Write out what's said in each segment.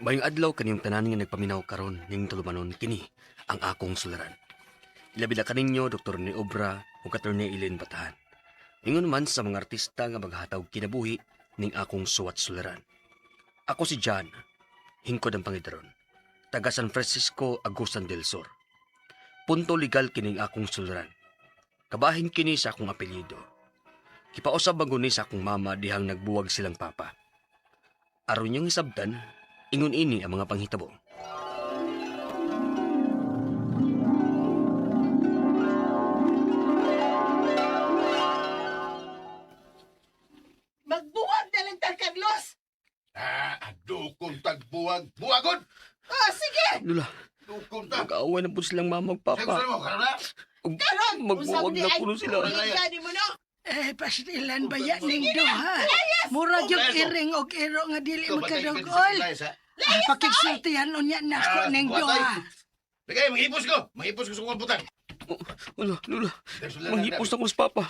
Mayong adlaw kaniyong tanan nga nagpaminaw karon ning tulumanon kini ang akong sularan. Ilabi na kaninyo Dr. ni Obra ug Attorney Eileen Batahan. Ingon man sa mga artista nga maghatag kinabuhi ning akong suwat sularan. Ako si John, hingkod ang Pangidron, taga San Francisco, Agusan del Sur. Punto legal kining akong sularan. Kabahin kini sa akong apelyido. Kipausab baguni sa akong mama dihang nagbuwag silang papa. Aron niyang isabtan, ingon ini ang mga panghitabo. Magbuwag na lang tag Carlos! Dukong tagbuwag. Buwagod! Sige! Lula, Dukong tag... mag-aaway na po silang mama ug Sagot papa. mo, karoon na! Karon! Magbuwag na kuno sila. Gani mo no? Pastilan ba yan ning duha? Murag yung iring og iro nga dili magkadugol. Pakigsultihan unya na ko ning duha. Bigay, manghipos ko! Manghipos ko sa kumputan! Lula, manghipos na ko sa papa.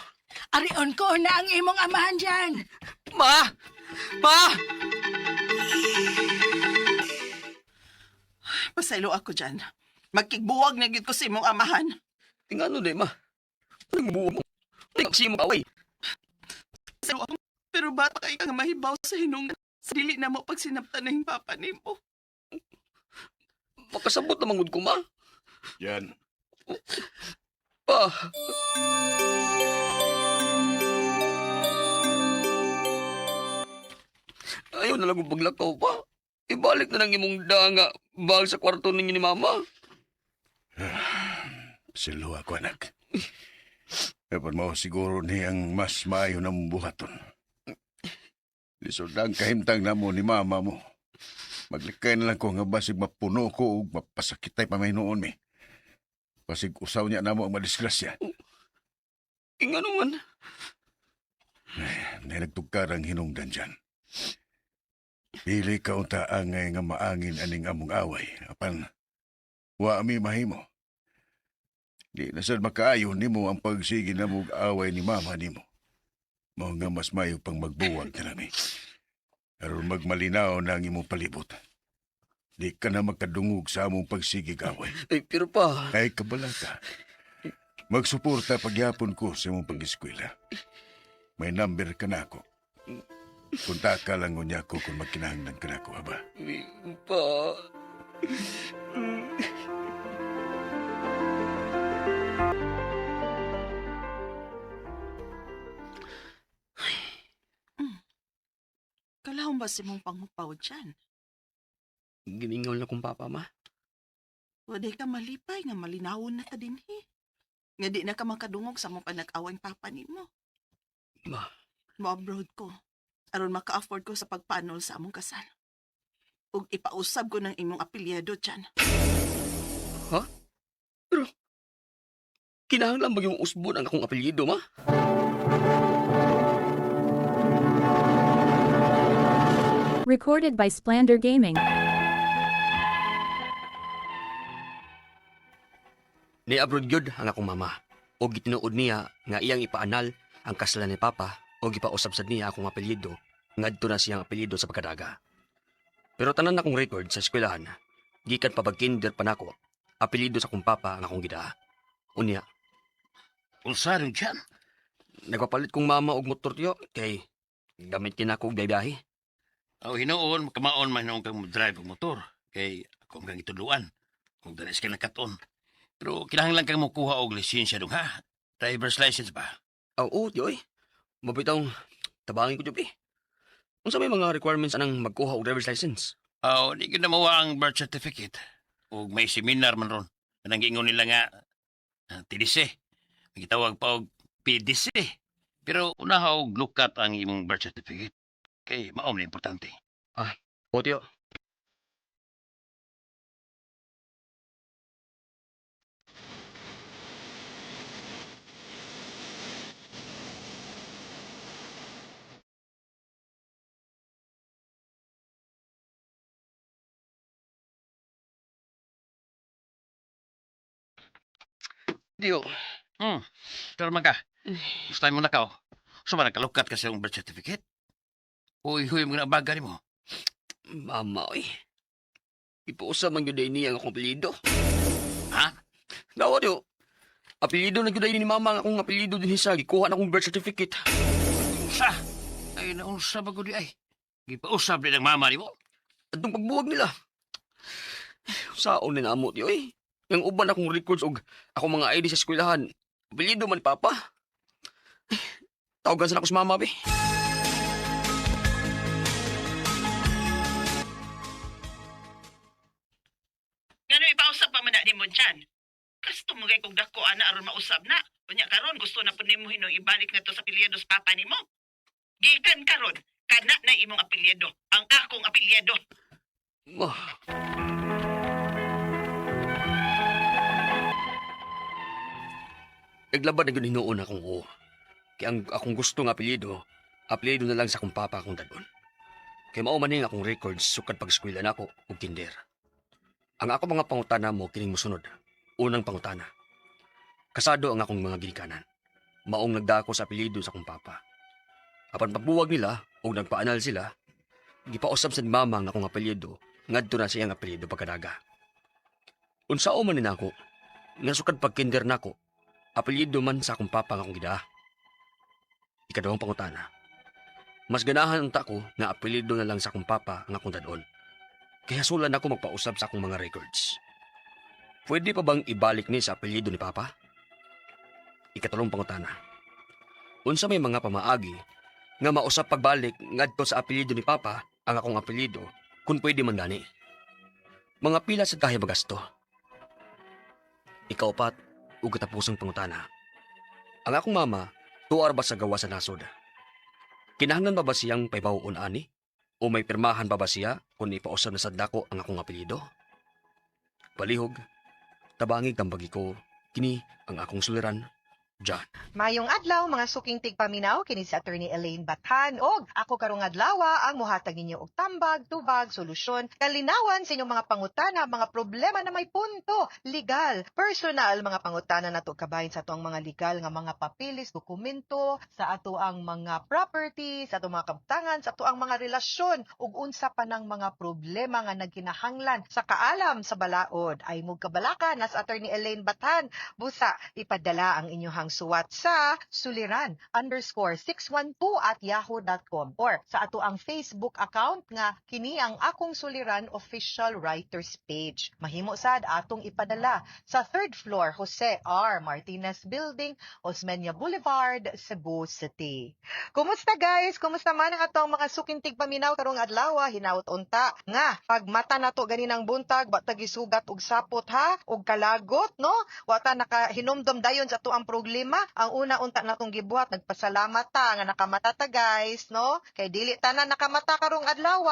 Arion ko na ang imong amahan dyan. Ma! Ma! Pasaylo ako dyan. Magkigbuwag na gid ko sa imong amahan. Tingano day, ma? Anong buo mo? Nagsimong away. Pasaylo ako. Pero bata kay ka nga mahibaw sa hinungdan. Sa dili na mo pag sinaptan na yung papa ni mo. Makasabot na mangod ko, ma. Yan. Pa! Ayaw na lang kong paglakaw pa. Ibalik na lang imong danga bahal sa kwarto ninyo ni mama. Silo ako, anak. Dapat mo siguro niyang mas maayo ng buhaton. Lisod ang kahimtang na mo ni mama mo. Maglikay na lang ko nga basig mapuno ko o mapasakitay pa may noon mi. Basig usaw niya na mo ang madisgrasya. Inga naman. May nagtugkar ang hinungdan dyan. Pili ka unta angay nga maangin aning among away. Apan, wa mi mahimo. Di na sad makaayo nimo ang pagsigi na mong away ni mama nimo. Mao nga mas mayo pang magbuwag na nami. Aron magmalinaw na ang imong palibot. Di ka na magkadungog sa among pagsigig away. Ay, pero pa. Ay, kabala ka. Magsuporta pagyapon ko sa imong pag-eskwela. May number ka na ako. Punta ka lang unya ko kung magkinahanglan ka na ako, aba. Pa. Kalahong ba si mong panghupaw dyan? Giningaw na kong papa, ma. Wala ka malipay nga malinawon na ta din Nga di na ka makadungog sa mong panag-awang papa ni mo. Ma. Mo-abroad ko. Aron maka-afford ko sa pagpanol sa among kasal. Ug ipausab ko ng imong apelyido dyan. Ha? Pero, kinahanglan ba yung usbon ang akong apelyido, ma? Recorded by Splander Gaming. Ni abroad gyud ang akong mama. O gitinuod niya nga iyang ipaanal ang kasalan ni papa o gipausab sad niya akong apelyido ngadto na siyang apelyido sa pagkadaga. Pero tanan akong record sa eskwelahan, gikan pa pag-kinder pa nako, apelyido sa akong papa ang akong gidaa. Unya, Unsa rin dyan? nagpapalit kong mama og motor tiyo kay gamit kinako og biyahe. O hinoon, kamaon man noong kang drive ang motor. Kay akong kang ituluan. Kung danis ka nakaton. Pero kinahanglan kang makuha og lisensya dong ha. Driver's license ba? Oo, tiyoy. Mabitang tabangin ko tiyo, Unsa may mga requirements anang magkuha og driver's license? O, di ko na mawa ang birth certificate. O may seminar man ron. Anang giingon nila nga, TDC. May gitawag pa og PDC. Pero unaha og look at ang imong birth certificate. Kay maom na importante. O, tiyo. Tiyo. Pero ka. Gusto mo na ka. So ba nakalukat ka sa iyong birth certificate? Uy, huy mo na baga mo. Mama, oy. Ipuusab man yun niya ang akong apelido. Ha? Nawa niyo, apelido na yun ni mama ang akong apelido din sa gikuha na akong birth certificate. Sa? Ay, nausab ako di ay. Gipausab din ang mama ni mo. At nung pagbuwag nila, saon na naamot niyo eh. Yung uban akong records og akong mga ID sa eskwelahan, apelido man ni Papa. Tawagan sa ako sa mama, be. Ngano ipausap pa man na ni mo dyan? Gusto mo kay kong dako ana aron mausab na. Unya karon gusto na pud nimo hinong ibalik na to sa apelyido sa papa nimo. Gikan karon kana na imong apelyido, ang akong apelyido. Oh. Naglabad na yun hinuon akong oo. Kaya ang akong gusto nga apelyido na lang sa akong papa akong dadon. Kaya maumaning akong records sukad pag-eskwela na ako o kinder. Ang ako mga pangutana mo kining musunod. Unang pangutana. Kasado ang akong mga ginikanan. Maong nagdako sa apelyido sa akong papa. Apan pagbuwag nila o nagpaanal sila, gipausab sa mama ang akong apelyido ngadto na siyang apelyido pagkadaga. Unsao man nina ako, nga sukad pag-kinder na ako, apelyido man sa akong papa nga akong gidaa. Ikadawang pangutana. Mas ganahan unta ko nga apelyido na lang sa akong papa ang akong dadon. Kaya sulan ako magpausab sa akong mga records. Pwede pa bang ibalik ni sa apelyido ni papa? Ikatlong pangutana. Unsa may mga pamaagi nga mausap pagbalik ngadto sa apelyido ni papa ang akong apelyido kung pwede man gani. Mga pila sa kahit magasto. Ikaupat, ug katapusang pangutana. Ang akong mama, tuwar ba sa gawa sa nasod? Kinahanglan ba siyang paibawon ani? O may pirmahan ba siya kung ipausab na sa dako ang akong apelyido? Palihog, tabangig tambagi ko, kini ang akong suliran, John. Mayong adlaw mga suking tigpaminaw kini si Attorney Elaine Bathan og ako karong adlaw ang mohatag ninyo og tambag, tubag, solusyon, kalinawan sa inyong mga pangutana, mga problema na may punto, legal, personal mga pangutana nato kabahin sa ato ang mga legal nga mga papilis, dokumento, sa ato ang mga property, sa ato mga kabtangan, sa ato ang mga relasyon ug unsa pa ng mga problema nga nagkinahanglan sa kaalam sa balaod ay mugkabalaka nas Attorney Elaine Bathan. Busa ipadala ang inyong suwat sa suliran_612@yahoo.com or sa ato ang Facebook account nga kini ang akong suliran official writers page. Mahimo sad atong ipadala sa 3rd floor Jose R. Martinez Building, Osmeña Boulevard, Cebu City. Kumusta guys? Kumusta man ang atong mga sukintig paminaw karong adlaw? Hinaut unta nga pag mata nato ganinang buntag batag isugat og sapot ha og kalagot no? Wata nakahinumdom dayon sa ato ang problema. Ang una unta natong gibuhat nagpasalamat ta nga nakamata ta guys no kay dili tanan nakamata karong adlaw.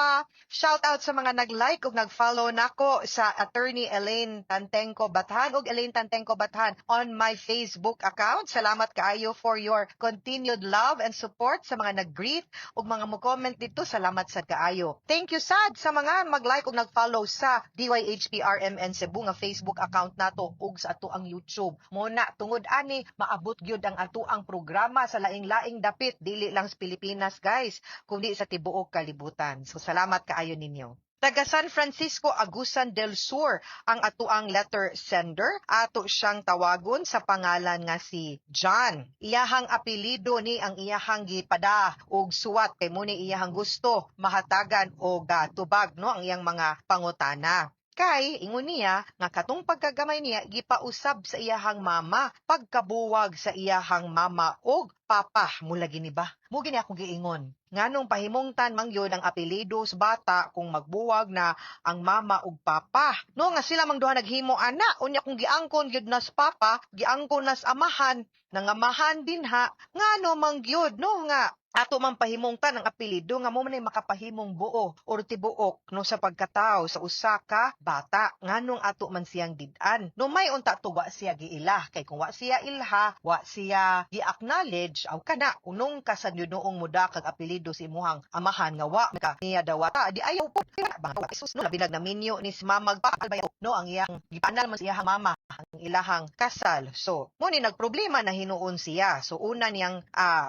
Shout out sa mga nag-like ug nag-follow nako sa Attorney Elaine Tantengco Bathan ug Elaine Tantengco Bathan on my Facebook account. Salamat kaayo for your continued love and support sa mga nag-greet ug mga mo-comment dito. Salamat sad kaayo. Thank you sad sa mga mag-like ug nag-follow sa DYHPRMN Cebu nga Facebook account nato ug sa ato ang YouTube. Muna tungod ani maabot gyud ang ato ang programa sa laing-laing dapit dili lang sa Pilipinas guys kundi sa tibuok kalibutan. So salamat kaayo ninyo. Taga San Francisco, Agusan del Sur ang ato ang letter sender. Ato siyang tawagon sa pangalan nga si John. Iyahang apelido ni ang iyahang gipada og suwat kay mo ni iyahang gusto mahatagan og tubag no ang iyang mga pangutana. Kay ingon niya nga katong pagkagamay niya gipausab sa iyahang mama pagkabuwag sa iyahang mama og papa mula gini ba mo gini akong giingon nganong pahimungtan man gyud ang apelyido sa bata kung magbuwag na ang mama ug papa no nga sila mang duha naghimo ana unya kung giangkon gyud nas papa giangkon nas amahan nangamahan din ha ngano man gyud no nga ato man pahimungtan ang apelyido nga mo man makapahimong buo or tibuok no sa pagkatao sa usa ka bata nganong ato man siyang did-an no may unta to wa siya giila kay kung wa siya ilha wa siya gi-acknowledge aw kana unong ka sa noong muda kag apelyido si imuhang amahan nga wa ka niya dawata di ayaw po ba isus no labi nagnaminyo ni si mamag pa no, ang iyang gipanal man sa iyang mama ang ilahang kasal. So, mo ni nagproblema na hinuon siya. So, una niyang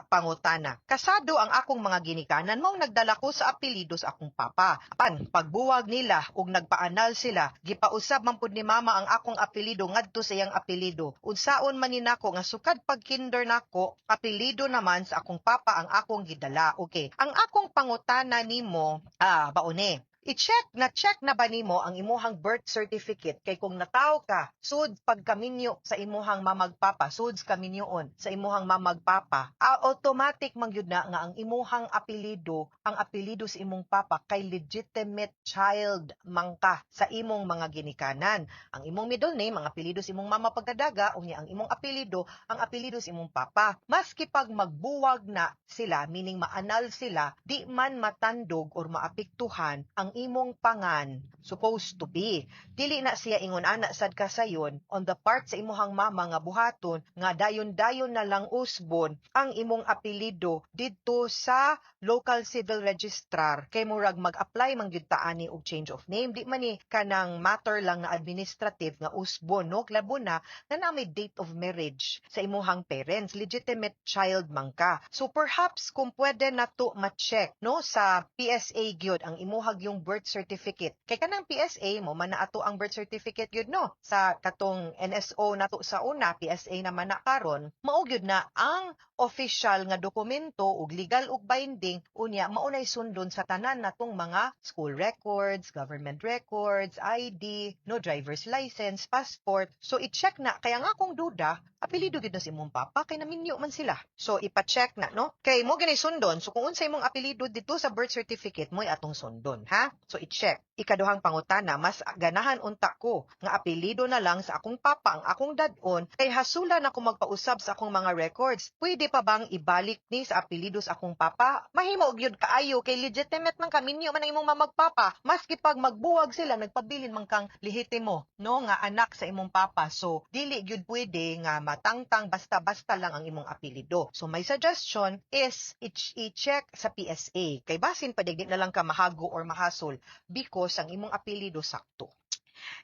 pangutana. Kasado ang akong mga ginikanan, mao nagdala ko sa apelyido sa akong papa. Apan, pagbuwag nila ug nagpaanal sila, gipausab man pud ni mama ang akong apelyido ngadto sa iyang apelyido. Unsaon man ni nako nga sukad pag-kinder nako, apelyido naman sa akong papa ang akong gidala. Okay. Ang akong pangutana nimo, baone. I-check na ba nimo ang imuhang birth certificate kay kung nataw ka sud pagkaminyo sa imuhang mamagpapa, suds kaminyoon sa imuhang mamagpapa, automatic man gyud na nga ang imuhang apelyido, ang apelyido sa imong papa kay legitimate child man ka sa imong mga ginikanan. Ang imong middle name ang apelyido sa imong mama pagkadaga, unya ang imong apelyido ang apelyido sa imong papa. Maski pag magbuwag na sila, meaning maanal sila, di man matandog or maapektuhan ang imong pangan supposed to be. Dili na siya ingon ana sad ka sayon on the part sa imuhang mama nga buhaton nga dayon-dayon na lang usbon ang imong apelyido didto sa local civil registrar kay murag mag-apply man gyud ta ani og change of name. Di man ni kanang matter lang na administrative nga usbon, no, klabo na na may date of marriage sa imuhang parents, legitimate child man ka. So perhaps kung pwede na to ma-check, no, sa PSA gyud ang imuhag yung birth certificate. Kay kanang PSA mo man na ato ang birth certificate gyud, no, sa katong NSO nato sa una, PSA naman na karon, mao gyud na ang official nga dokumento ug legal ug binding unya maunay sundon sa tanan natong mga school records, government records, ID, no, driver's license, passport. So i-check na kaya nga kung duda, apelyido gyud na si imong papa kay naminyo man sila. So ipa-check na, no? Kay mo gani sundon. So kung unsay imong apelyido dito sa birth certificate mo atong sundon, ha? So i-check. Ikaduhang pangutana, mas ganahan unta ko nga apelyido na lang sa akong papa ang akong dad-on kay hasulan ako magpausab sa akong mga records. Pwede pa bang ibalik ni sa apelyido sa akong papa? Mahimo gyud kaayo kay legitimate man kaminyo man ang imong mamagpapa. Maski pag magbuwag sila nagpabilin man kang lehitimo, no, nga anak sa imong papa. So dili gyud pwede nga matangtang basta-basta lang ang imong apelyido. So my suggestion is i-check sa PSA kay basin pa digdi na lang ka mahago or mahasol because ang imong apelyido sakto.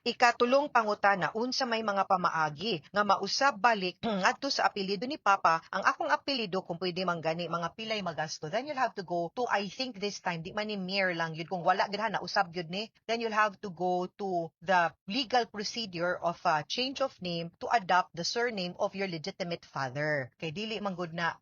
Ikatulong pangutana, unsa may mga pamaagi nga mausab balik ngadto sa apelyido ni papa ang akong apelyido kung pwede man gani mga pilay magasto, then you'll have to go to, I think this time di man ni mere lang yun kung wala gid na usab yun ni, then you'll have to go to the legal procedure of change of name to adopt the surname of your legitimate father. Kay dili man gud na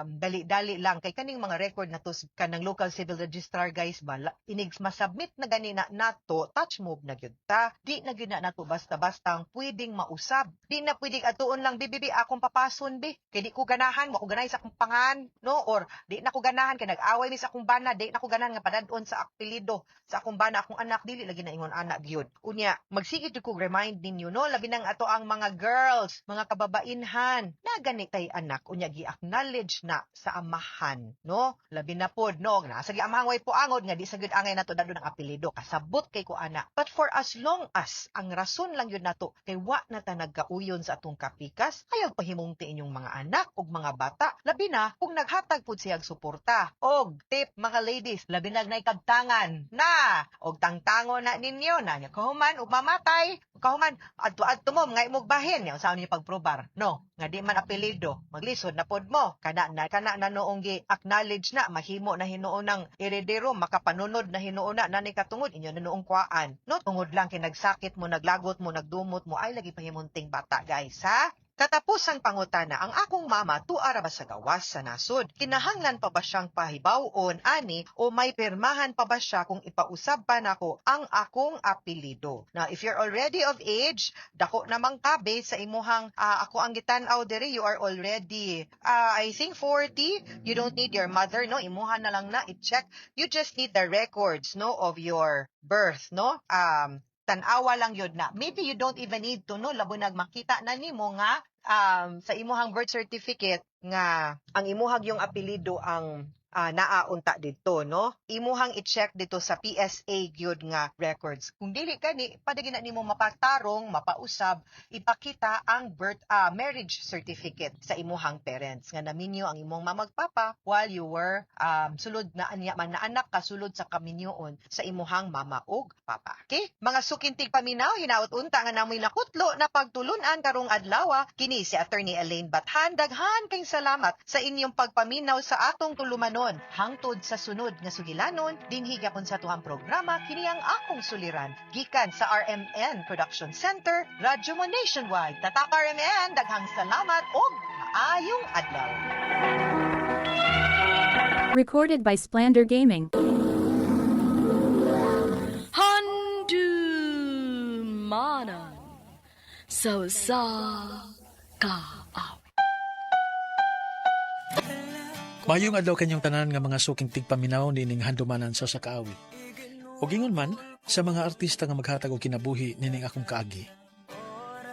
dali-dali lang kay kaning mga record na to kanang local civil registrar guys ba inig masubmit na gani na nato touch move na gyud ta, di na gyud na nato basta-bastang pwedeng mausab, di na pwedeng atuon lang bibibi akong papason bi kay di ko ganahan mo ko ganahan sa akong pangan, no, or di na ko ganahan kay nag-away mi sa akong bana, di na ko ganahan nga padadon sa apelyido sa akong bana akong anak, dili lagi na ingon anak gyud. Unya magsigid ko remind ninyo, no, labi nang ato ang mga girls, mga kababainhan na gani kay anak unya gi-acknowledge na sa amahan, no, labi na pod, no, nasa gi amahang way po angod nga di sa gyud angay nato dadon ang apelyido kasabot kay ko ana. But for as long as ang rason lang yun nato kay wa na ta nagkauyon sa atong kapikas, ayaw pahimungti inyong mga anak ug mga bata, labi na kung naghatag pud siyang suporta. Og tip mga ladies, labi na naikagtangan na og tangtango na ninyo na kahuman ug mamatay, kahuman adto mo nga imong bahin nya unsa niyo pagprobar, no, nga di man apelyido maglisod na pod mo kana na noong gi-acknowledge na mahimo na hinuon ng heredero, makapanunod na hinuon na ni katungod inyo na noong kuan, no, tungod lang kay nagsakit mo, naglagot mo, nagdumot mo, ay lagi pahimunting bata guys, ha? Katapusang pangutana, ang akong mama tuara ba sa gawas sa nasod? Kinahanglan pa ba siyang pahibawon ani o may pirmahan pa ba siya kung ipausab pa nako ang akong apelyido? Now, if you're already of age, dako namang kabe sa imuhang ako ang gitan-aw diri, you are already I think 40. You don't need your mother, no? Imuha na lang na i-check. You just need the records, no, of your birth, no? Tanawa lang yun na. Maybe you don't even need to, no, labo nagmakita na nimo nga sa imuhang birth certificate nga ang imuhag yung apelyido ang naaunta dito, no? Imuhang i-check dito sa PSA gyud nga records. Kung dili gani, padagi na nimo mapatarong, mapausab, ipakita ang marriage certificate sa imuhang parents nga naminyo ang imong mamagpapa while you were sulod na anya man na anak ka sulod sa kaminyoon sa imuhang mama ug papa. Okay? Mga sukintig paminaw, hinaut unta nga namoy nakutlo na pagtulunan karong adlaw. Kini si Attorney Elaine Bathan. Daghan kayong salamat sa inyong pagpaminaw sa atong tulumanon. Hangtod sa sunod nga sugilanon, dinhi gyapon sa tuhang programa kini ang akong suliran. Gikan sa RMN Production Center, Radyo Mo Nationwide. Tatak RMN, daghang salamat ug maayong adlaw. Recorded by Splander Gaming. Handumanan sa kaaw. Mayong adlaw kanyong tanan nga mga suking tigpaminaw nining handumanan sa sakaawi. O gingon man sa mga artista nga maghatag og kinabuhi nining akong kaagi.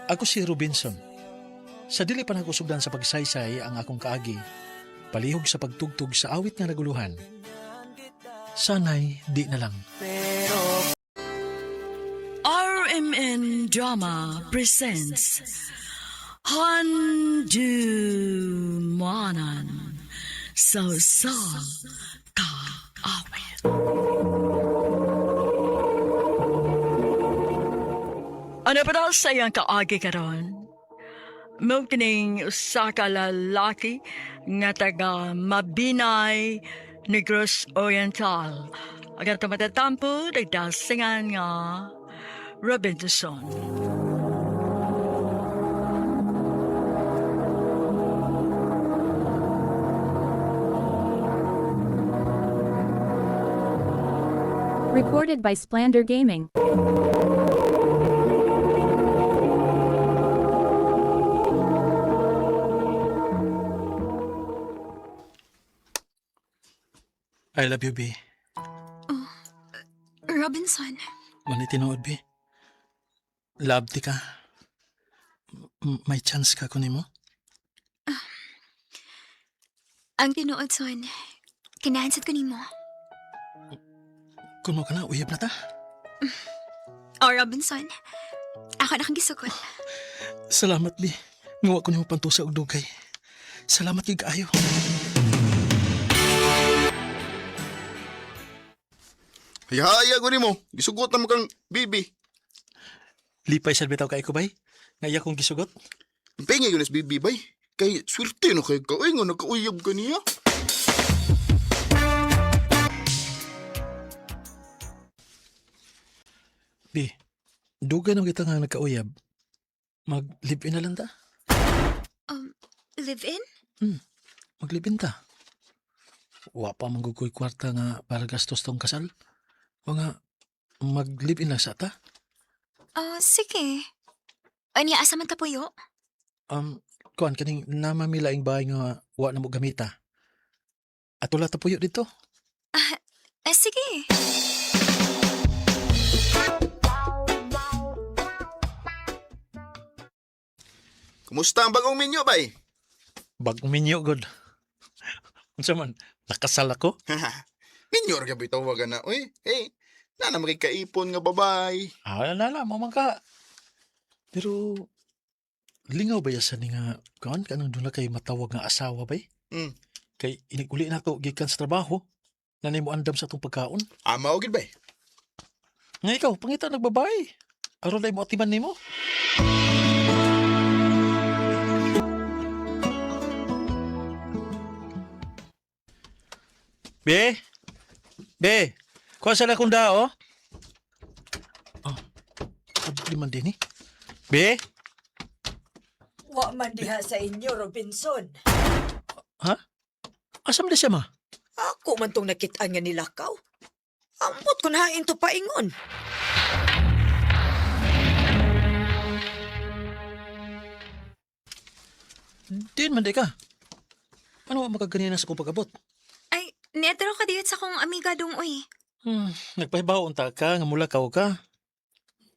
Ako si Robinson. Sa dili pa nagusugdan sa pagsaysay ang akong kaagi, palihog sa pagtugtog sa awit nga naguluhan. Sanay di na lang. RMN Drama presents Handumanan sa kaawit. Ano pa daw sa iyang kaagi karon? Mo kining usa ka lalaki nga taga Mabinay, Negros Oriental. Agar tumatatampo, dagdasingan nga Robinson. Recorded by Splander Gaming. I love you, B. Robinson, Mani tinuod, B. Love ti ka. May chance ka kunin mo? ang tinuod son, kinahansad ko nimo. Kuno ka na, uyab na ta. Robinson, ako na kang gisukot. Salamat, B. Ngawa ko nimo pantusa og dugay. Salamat kay kaayo. Hayaya ko nimo, gisugot na mo kang bibi. Lipay sa bitaw kay ko bay. Nga iya kong gisugot. Pengi ko nas bibi bay. Kay swerte no kay ka, ay nga nakauyab ka niya. B, dugay nang kita nga nagkauyab. Mag-live-in na lang ta. Live-in? Mag-live-in ta. Wa pa manggugoy kwarta nga para gastos tong kasal. Mga mag-live-in lang sa ta. Sige. Anya, asa man ta puyo? Kuan kaning namamilaing bahay nga wa na mo gamita. At wala ta puyo dito. Sige. Kumusta ang bagong minyo bay? Bagong minyo, god. Unsa man, nakasal ako? Minyo ra gyud tawagan na. Oy, hey, na makikaipon nga babay. Nala, mamang ka. Pero, lingaw ba yasan ni nga, kuan, kanang doon na kay matawag nga asawa bay? Kay iniguli na ako, gikan sa trabaho, nanay mo andam sa itong pagkaon. Ama o gid bay? Nga ikaw, pangita nagbabay. Aron na mo atiman ni mo. Be? Be? Kuha sa lakong dao? Abli man din eh. Be? Wa man diha sa inyo, Robinson. Ha? Asam na siya ma? Ako man tong nakitaan nga nilakaw. Ambot ko na into paingon. Din man di ka. Ano makaganina sa kong pag-abot? Ay, netro ka diyot sa kong amiga dong uy. Nagpahibaw unta ka, nga mula ka.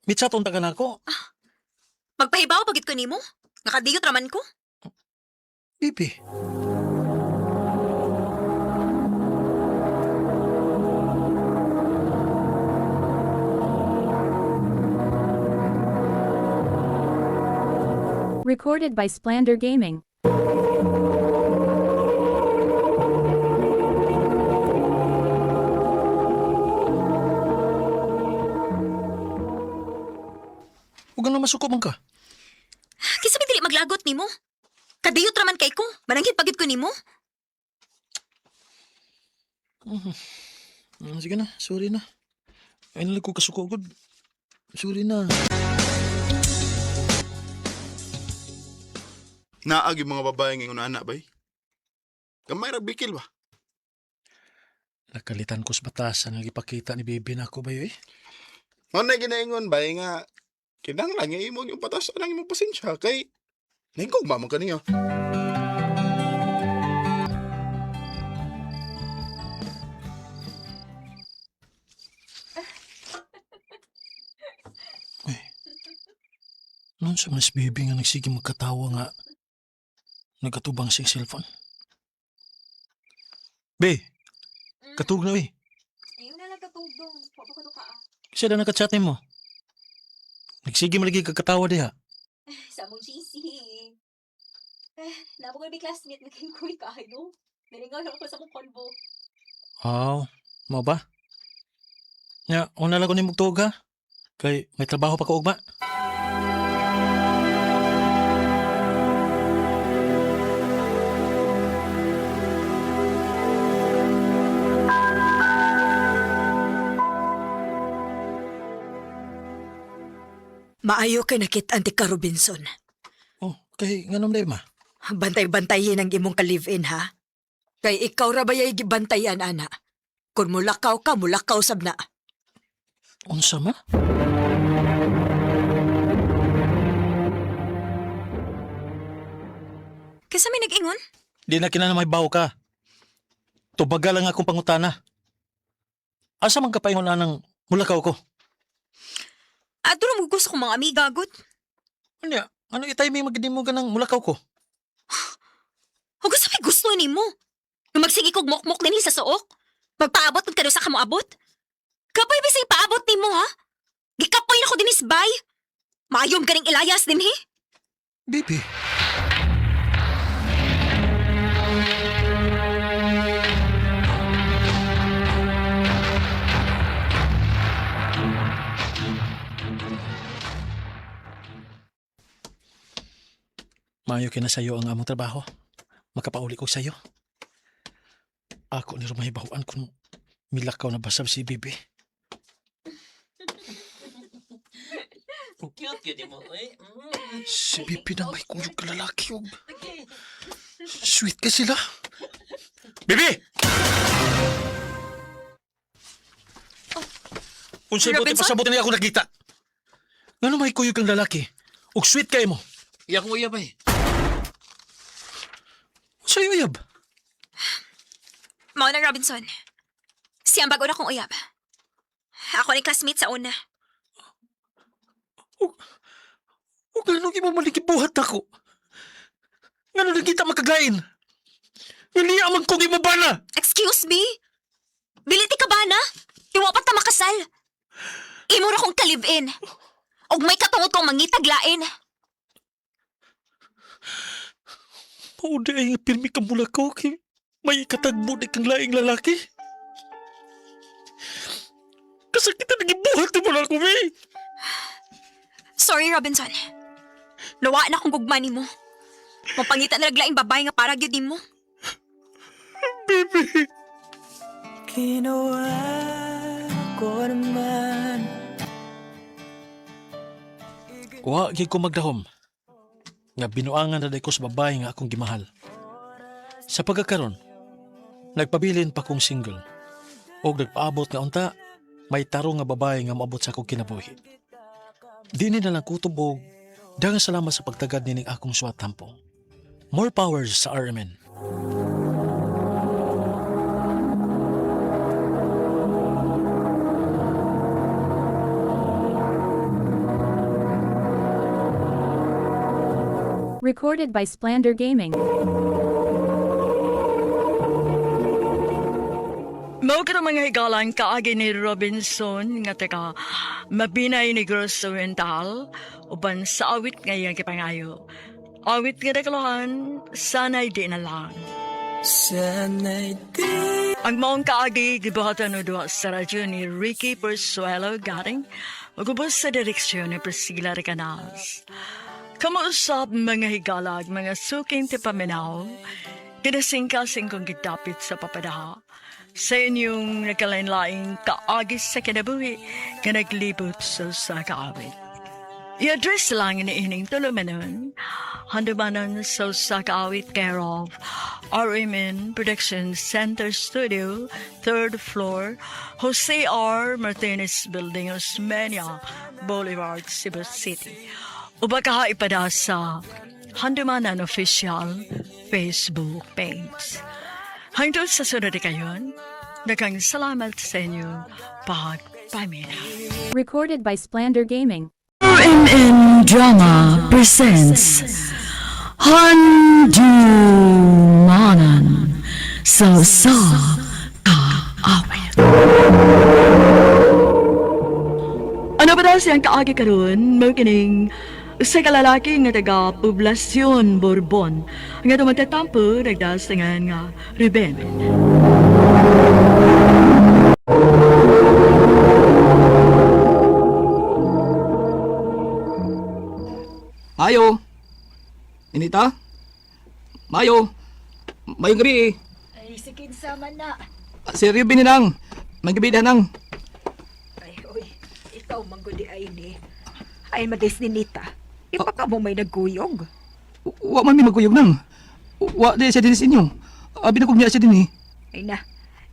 Mitsa unta ka na ako. Magpahibaw pagit ko nimo? Nakadiyot raman ko? Bibi. Recorded by Splander Gaming. Huwag ka na masuko man ka. Kisa dili maglagot nimo. Kadiyot raman kay ko. Mananggit pagit ko nimo. Sige na, sorry na. Ay nalang ko kasuko agad. Sorry na. Naag yung mga babae ngayon na anak, bay. Gamay ra bikil ba? Nakalitan ko sa batasan nga ipakita ni baby na ako ba eh. Ano na ginaingon, bay, nga kinahanglan nga imo yung patas ang imong pasensya kay ningkog ba man kaniya. Noon sa mas baby nga nagsige magkatawa nga nagatubang siyang cellphone. Be, katug na be. Ayun na lang katugdong. Pabakado ka ah. Kasi na nakachat mo. Nagsige malagi kagkatawa diha. Sa mong GC. Nabo ko may classmate na kinkuy ka, no? Nalingaw lang ako sa mong konbo. Mo ba? Nya, una lang ko ni mugtog ha. Kay may trabaho pa ko ugma. Maayo kay nakit-an ti ka, Robinson. Oh, kay nganom na ma. Bantay-bantayin ang imong ka-live-in, ha? Kay ikaw ra bayay gibantayan, ana. Kung mulakaw ka, mulakaw sab na. Unsa ma? Kasa may nag-ingon? Di na kinana may bawo ka. Tubaga lang akong pangutana. Asa man kapaingon anang mulakaw ko? Ato na mo gusto kong mga amiga, good. Ano itay may magdimugan ng mulakaw ko? O gusto may gusto ni mo. Nung magsigi kog mokmok din sa suok. Magpaabot kung kano sa kamo abot. Kapoy bisay paabot ni mo, ha? Gikapoy na ko din isbay. Mayom ka ring ilayas din, he? Baby. Maayo kina sayo ang among trabaho. Makapauli ko sayo. Ako ni rumahibahuan kung milakaw na basab si Bibi. Cute mo, eh. Si Bibi na may kuyog ka lalaki. Sweet ka sila. Bibi! Kung sa'yo buti pasabutin niya ako nakita. Nga may kuyog kang lalaki. Og sweet kayo mo. Iyak mo iya ba eh. Sa'yo uyab. Mao na Robinson. Siyang bago na kong uyab. Ako ni classmate sa una. O ganun imo malikibuhat ako. Ganun na kita makaglain. Naliya man kong imo bana. Excuse me? Biliti ka ba na? Iwapat na makasal. Imo ra kong kalib-in. Og may katungod kong mangitaglain. Pauda ay pirmi ka mula ko kay may katagbo na kang laing lalaki. Kasakitan nagibuhat na mula ko, eh. Sorry, Robinson. Nawa na akong gugma ni mo. Mapangita na naglaing babae nga para gyud mo. Baby. Ginawa ko naman. Wa gyud ko magdahom. Nga binuangan na ko sa babae nga akong gimahal. Sa pagkakaroon, nagpabilin pa kong single. O nagpaabot nga unta, may tarong nga babae nga maabot sa akong kinabuhi. Di ni nalang kutubog, dagang salamat sa pagtagad nining akong suwat tampong. More power sa RMN. Recorded by Splander Gaming. Mao ka mga higalan kaagi ni Robinson nga taga mabinay ni Gross Oriental uban sa awit ngayong kipangayo. Awit nga nakalahan, sana'y di na lang. Sana'y di Ang maong kaagi, gibuhatan no doon sa radyo ni Ricky Persuelo gating, magubos sa direksyon ni Priscilla Recanas. Kamuusap mga higalag, mga suking tipaminaw, kinasingkasing kong gitapit sa papadaha. Sa inyong nagkalain-laing kaagi sa kinabuhi, ka naglibot sa kaawit. I-address lang ni ining tulumanon, handumanan sa kaawit care of RMN Production Center Studio, 3rd floor, Jose R. Martinez Building, Osmeña Boulevard, Cebu City. Ubaka ipada sa Handumanan Official Facebook page. Hangtod sa sunod kayon, nakang salamat sa inyo pagpamina. Recorded by Splander Gaming. RMN Drama presents Handumanan sa kaawit. Ano ba daw siyang kaagi karon? Magkining sa kalalaki nga taga Poblasyon Bourbon nga magtatampo nagdasangan nga Ruben. Mayo. Inita? Mayo. Mayong gabi. Ay, sige sama na. Si Ruben nang. May gabi na nang. Ay, uy, ikaw mangguli ay ni. Ay, madis ni Nita. Ipaka mo may nagkuyog. Wa man may magkuyog nang. Wa di siya din sa inyo. Abi na kong niya siya din eh. Ay na,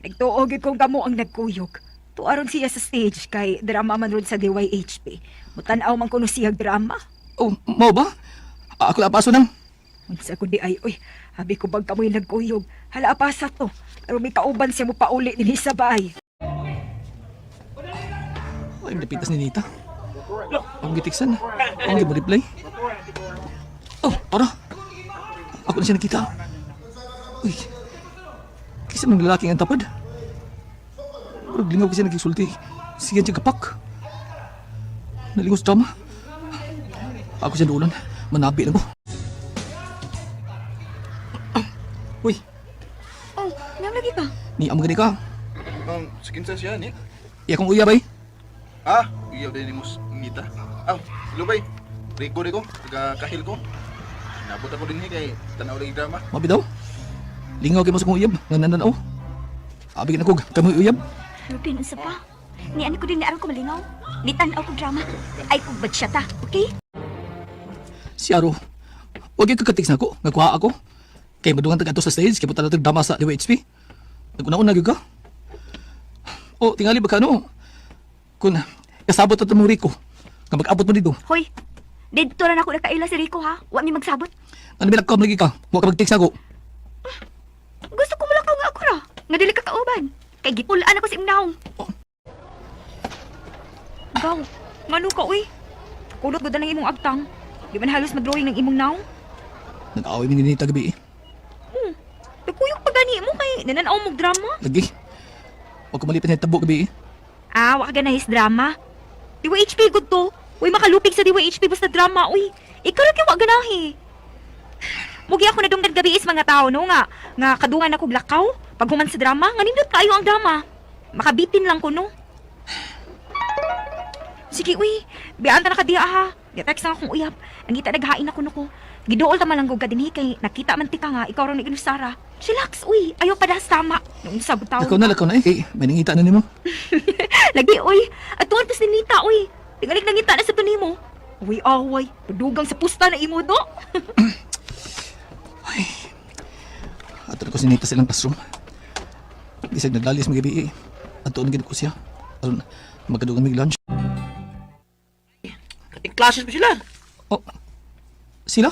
nagtuog kong kamo ang nagkuyog. Tuaron siya sa stage kay drama man ron sa DYHP. Mutanaw man kuno siyang drama. Oh, mau ba? Ako la paso nang. Unsa ko di ay, uy, habi ko bang kamoy nagkuyog. Hala apasa to. Pero may kauban siya mo pauli din sa bahay. Ay, napitas ni Nita. Ang gitiksan. Ang gi-reply. Oh, para. Ako na siya nakita. Uy. Kisa ng lalaking ang tapad. Pero lingaw kasi nagkisulti. Siyan siya kapak. Nalingos drama. Ako siya doon. Manabi na ko. Uy. Oh, nang lagi ka? Ni am gani ka. Sikinsa siya, ni? Iya kong uya bay. Ah, iyaw din ni Mus Nita. Ah, hello bay. Rico ko, kahil ko. Nabot ako din kay tanaw lagi drama. Mabi daw. Lingaw kay mo sa kong uyab. Nga nananaw. Abi na ko. Kamoy uyab. Ruben, unsa pa? Ni ani ko din ni aron ko malingaw. Ni tan-aw ko drama. Ay kog bad siya ta, okay? Si Aro. Huwag yung kakatik na ako. Nagkuha ako. Kaya madungan taga sa stage. Kaya punta natin drama sa DWHP. Naguna-una ka. O, tingali ba ka ano? Kung kasabot na mong Rico. Kung mag-abot mo dito. Hoy, dito rin ako nakaila si Rico ha. Wa mi magsabot. Ano bilak ka lagi ka? Huwag ka mag-text na ako. Gusto ko malakaw nga ako ra. Nga dili ka kauban. Kay gipulaan ako sa imnahong. Gaw, ngano ka uy? Kulot gud na imong agtang. Di man halos mag-drawing ng imong naong? Nag-away mi ni Nita gabi eh. Nagkuyog pa gani mo kay nananaw mong drama. Lagi. Huwag ko malipit na tabo gabi eh. Ah, waka ganahis drama. DYHP gud to. Uy, makalupig sa DYHP basta drama. Uy, ikaw rin wak ganahi. Mugi ako na dunggan gabi is mga tao no nga. Nga kadungan ako lakaw. Pag human sa drama, nga nindot kayo ang drama. Makabitin lang ko no. Sige, uy. Biyaan ta na ka diya ha. Di-text na akong uyab. Nangita naghain ako no ko. Gidool ta man lang gugad din kay nakita man tika nga ikaw ron ni Sara. Relax, uy. Ayaw pa das tama. Nung sabot taon. Lakaw na eh. Kay may nangita na nimo. Lagi, uy. At tuwan pas ni Nita, uy. Tingalik nangita na sa panimo. Uy, away. Padugang sa pusta na imo do. Ay. Ato ko si Nita silang classroom. Bisag naglalis magabi eh. Ato na ko siya. Aron magkadugan mig lunch. Kating classes mo sila. Oh. Sila?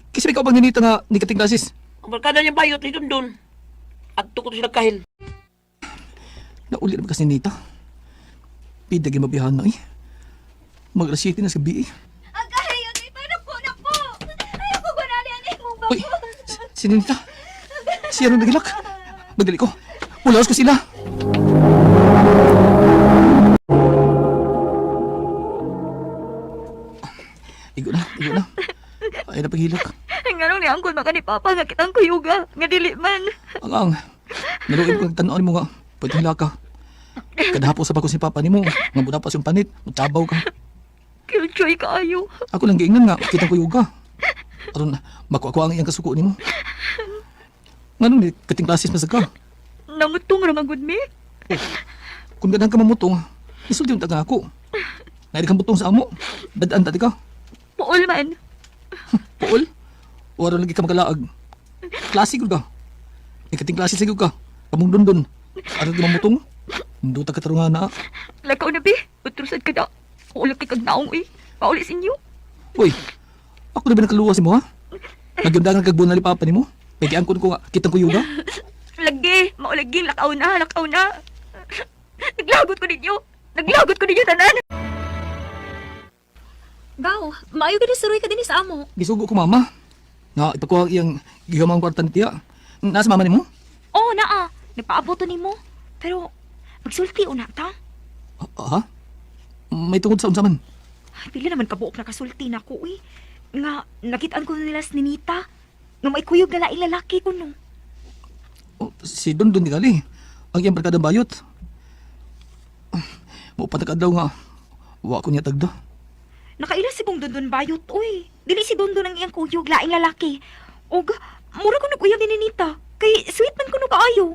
Kasi ikaw bang ninita nga ni kating classes? Ang barkada niya bayot ni Dundun. At tukot sila kahil. Nauli na ba kasi Nita? Pidagin mabihan na eh. Mag-rasiti na sa BE. Agahayon, ito na po. Ayaw ko gunali ang imong bago. Uy, si Nita. Si Aaron nagilak. Magdali ko. Ulaos ko sila. Igo na. Ay na pagilak. Nganong ni angkol maka ni Papa nga kitang kuyuga. Nga dili man. Ang, naluin ko nagtanaw mo nga. Pwede hila ka. Kadahapo sa bako si Papa ni mo. Nga muna pa siyang panit. Mutabaw ka. Killjoy kaayo. Ako lang giingnan nga. Kitang kuyuga. Aron, makuha ang iyang kasuko ni mo. Nga nung kating klasis masag ka. Namutong ramang good me. Kung ganang ka mamutong, isulti yung taga ako. Nairik kang butong sa amo. Dadaan dati ka. Puol man. Puol? O aron lagi ka magkalaag. Klase ko ka. Ikating klase sa ka. Kamong dundun. Aron ka mamutong. Hindi ta katarungan na. Lakaw na, be. Utrusad ka na. Uulog kay kag naong, eh. Paulis inyo. Uy, ako na ba nakaluwa si mo, ha? Nagyundangan kagbunan ni Papa ni mo. Pwede angkon ko nga, kitang kuyuga. Lagi. Maulaging. Lakaw na. Lakaw na. Naglagot ko ninyo. Naglagot ko ninyo, tanan. Gaw, maayo gani suroy ka din sa amo. Gisugo ko, Mama. Nga, ipakuha iyang gigamang kwarta ni Tiya. Nasa Mama ni mo? Oo, naa. Nagpaabot ni mo. Pero, magsulti una ta. Ha? May tungod sa unsaman. Pili naman kabuok na kasulti na ko, eh. Nga, nakitaan ko nila si Ninita. Nga may kuyog na laing lalaki ko, no. Oh, si Don di gali. Ang iyang barkadang bayot. Maupan daw nga. Wa ko niya tagda. Nakaila si Bong Dondon bayot, uy. Dili si Dondon ang iyang kuyog, laing lalaki. Og, mura ko nag-uyag ni Ninita. Kay sweet man ko no kaayo.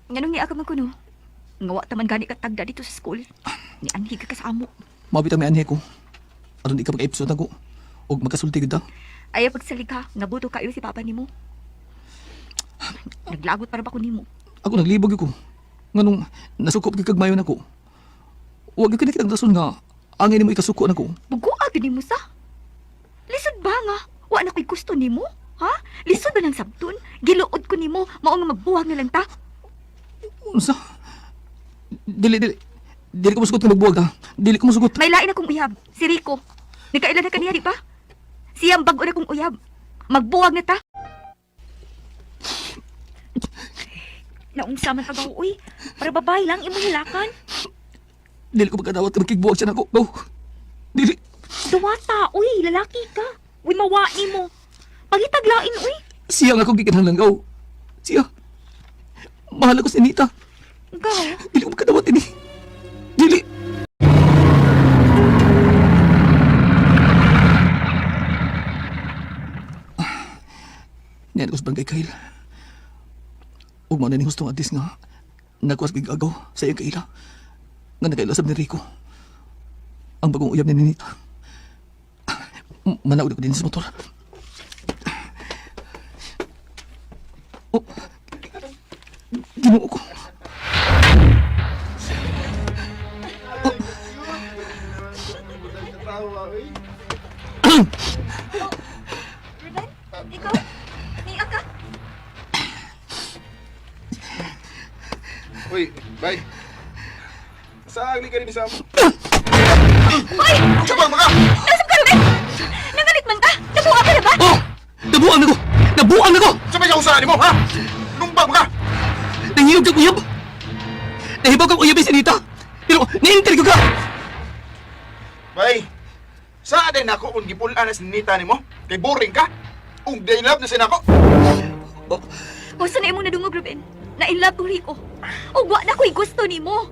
Nganong ni man ko no? Ngawa taman gani ka tagda dito sa school. Ni anhi ka sa amo. Mabit ang may anhe ko. Aron di ka mag-episode ako. Og magkasulti kita. Ayaw pagsalig ka, nabuto kayo si Papa nimo. Naglagot para ba ko nimo? Ako naglibog ako. Nganong nasukop kagmayon ako. Huwag ka nakitang dason nga. Angin mo ikasuko na ko. Bugo agad nimo sa? Lisod ba nga? Wa na ko'y gusto nimo? Ha? Lisod ba ng sabton? Giluod ko nimo, mao nga magbuwag na lang ta. Unsa? Dili. Dili ko masugot nga magbuwag ha. Dili ko masugot. May lain akong uyab, si Rico. Nagkailan na kaniya, di ba? Siyang bago na kong uyab. Magbuwag na ta. Naungsa man pag uy. Para babae lang, imo hilakan. Dili ko magkadawat ka magkigbuwag siya na ko. No. Dili. Dawata, uy, lalaki ka. Uy, mawain mo. Pagitaglain, uy. Siya nga akong gikinahang langgaw. Siya. Mahal ako si Nita. Gaw. Dili ko magkadawat ini. Dili. Niyan ko sa barangay Kahil. Huwag mo na ning hustong adis nga. Nagwas gigagaw sa iyang kaila. Nga nakailasab ni Rico. Ang bagong uyab ni Ninita. Manaod ko din sa motor. Oh. Ginuo ko. Oh. Ruben, ikaw? Niya ka? Uy, bye. Sagli ka rin sa amo. Hoy! Sabang mga! Nasab ka, Ruben! Nangalit man ka? Nabuha ka na ba? Oh! Nabuang na ko! Nabuang na ko! Sabay ka usahan mo, ha? Lumbang mga! Nangiyog ka uyab! Nahibaw kang uyab si Nita! Pero niintir ko ka! Bay, saan din ako kung gipulaan na sinita ni mo? Kay boring ka? Kung day love na sinako? O, saan na imong nadungog, Ruben? Na-inlove kong Rico. O, wa na ko'y gusto ni mo.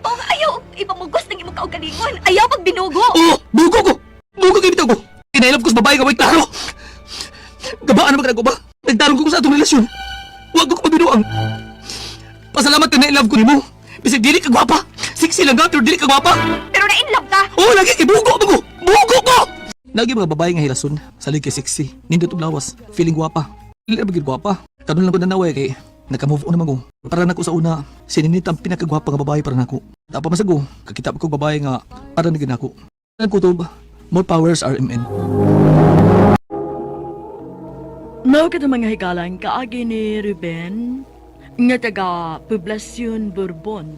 O, ayaw, ipamugos ng imong kaugalingon. Ayaw pag binugo. Oo! Bugo ko! Bugo kayo bitaw ko! Inailap ko sa babae ka, wait klaro! Gabaan naman ka na ko ba? Nagtarong ko sa atong relasyon. Huwag ko mabinuang. Pasalamat ka na in love ko ni mo. Bisag dili ka gwapa. Sexy lang ka, pero dili ka gwapa. Pero na-inlove ka. Oo, lagi kay bugo ko! Bugo ko! Lagi mga babae nga hilason. Salig kay sexy. Nindot og lawas. Feeling gwapa. Dili na bagid gwapa. Kanon lang ko nanaway kay naka-move on naman ko. Para nako sa una, si Ninita ang pinakagwapa nga babae para nako. Tapa masago, kakita ko babae nga para nagin ako. Ang kutob, more powers RMN. Mao ka mga higalang kaagi ni Ruben nga taga Poblacion Bourbon